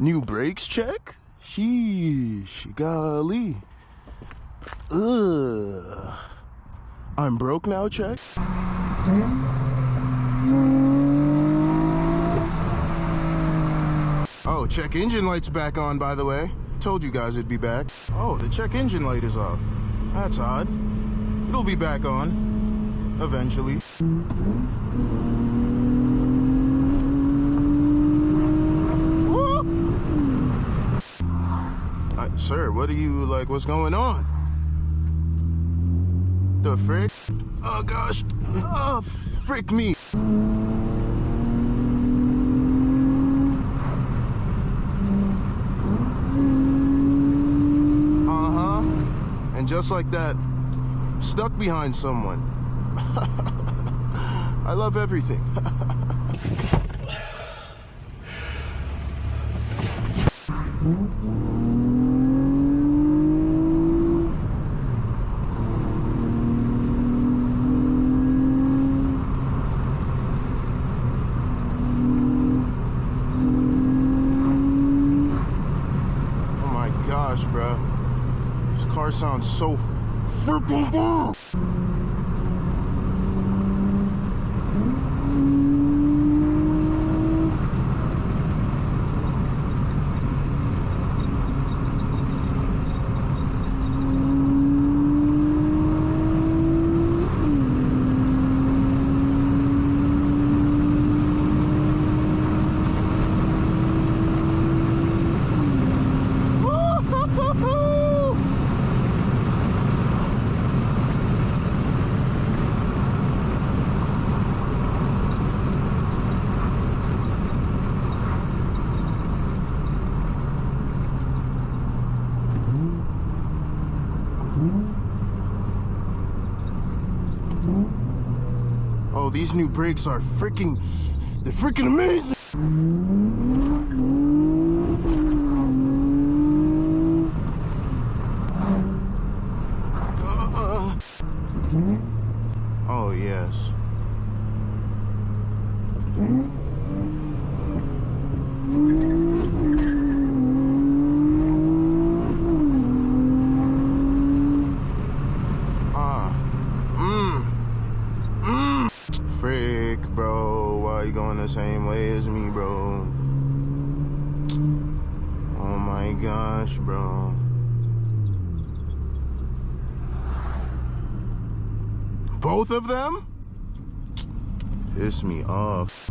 New brakes check? Sheesh, golly. Ugh. I'm broke now check? Oh, check engine light's back on, by the way. Told you guys it'd be back. Oh, the check engine light is off. That's odd. It'll be back on. Eventually. Sir, what are you, like, what's going on? The frick? Oh, gosh. Oh, frick me. And just like that, stuck behind someone. I love everything. Oh my gosh, bro. This car sounds so freaking good. Oh, these new brakes are they're freaking amazing. Oh, yes. Frick, bro, why you going the same way as me, bro? Oh my gosh, bro. Both of them? Piss me off.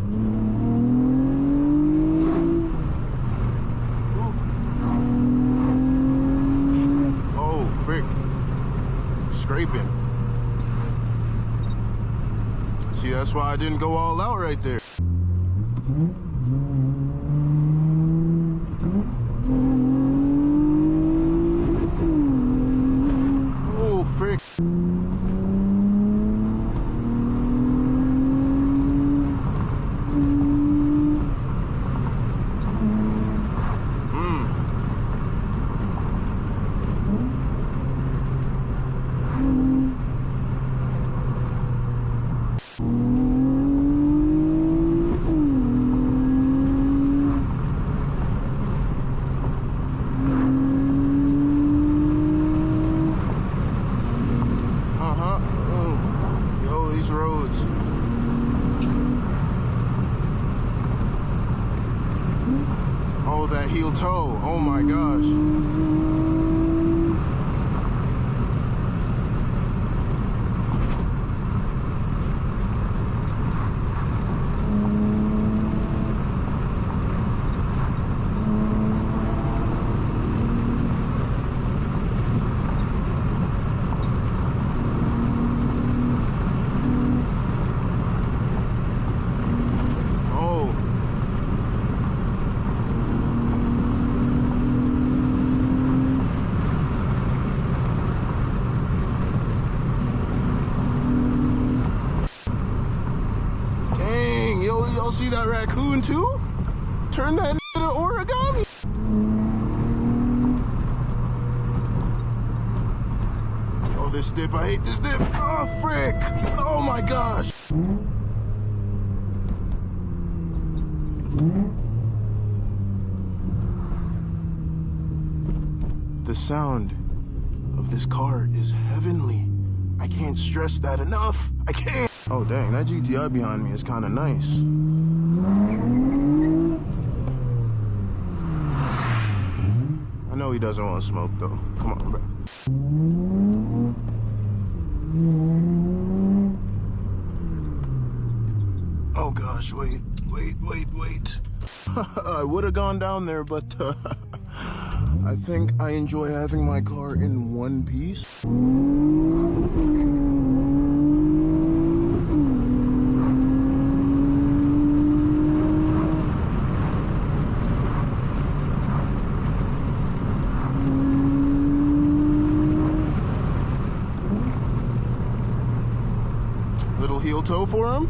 Oh, frick. Scraping. See, that's why I didn't go all out right there. Oh, frick. Oh, that heel toe. Oh my gosh. Y'all see that raccoon too? Turn that into origami. Oh, this dip, I hate this dip. Oh, frick. Oh my gosh. the sound of this car is heavenly. I can't stress that enough. I can't. Oh, dang, that GTI behind me is kind of nice. I know he doesn't want to smoke, though. Come on, bro. Oh, gosh, wait. I would have gone down there, but I think I enjoy having my car in one piece. Little heel toe for him.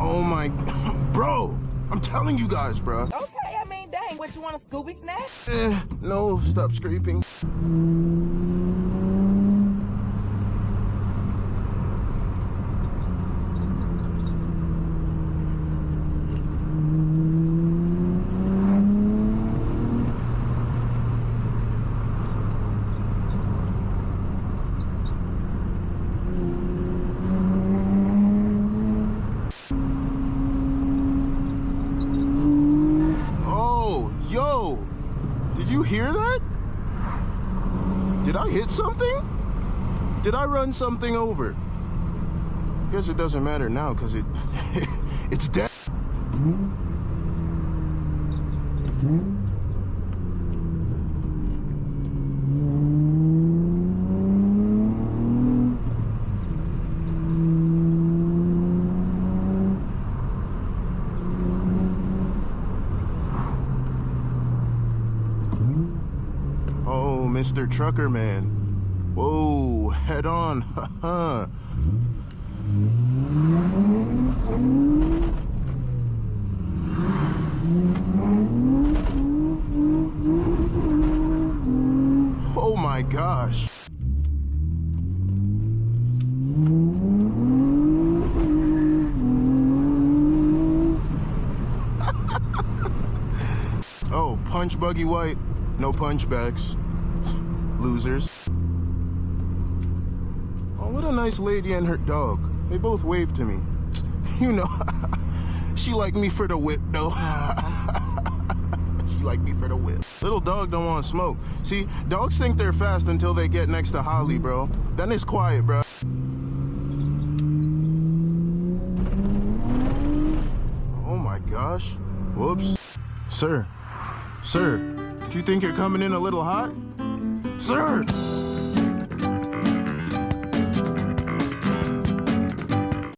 Oh my, bro, I'm telling you guys, bro. Okay, I mean, dang, what, you want a Scooby snack? No, stop scraping. Yo, did you hear that? Did I hit something? Did I run something over? Guess it doesn't matter now because it's dead. Oh, Mr. Trucker Man. Whoa, head on. Haha. Oh my gosh. Oh, punch buggy white. No punchbacks. Losers. Oh, what a nice lady and her dog. They both waved to me. You know, she liked me for the whip, though. She liked me for the whip. Little dog don't want to smoke. See, dogs think they're fast until they get next to Holly, bro. Then it's quiet, bro. Oh my gosh. Whoops. Sir. Sir. Do you think you're coming in a little hot? Sir!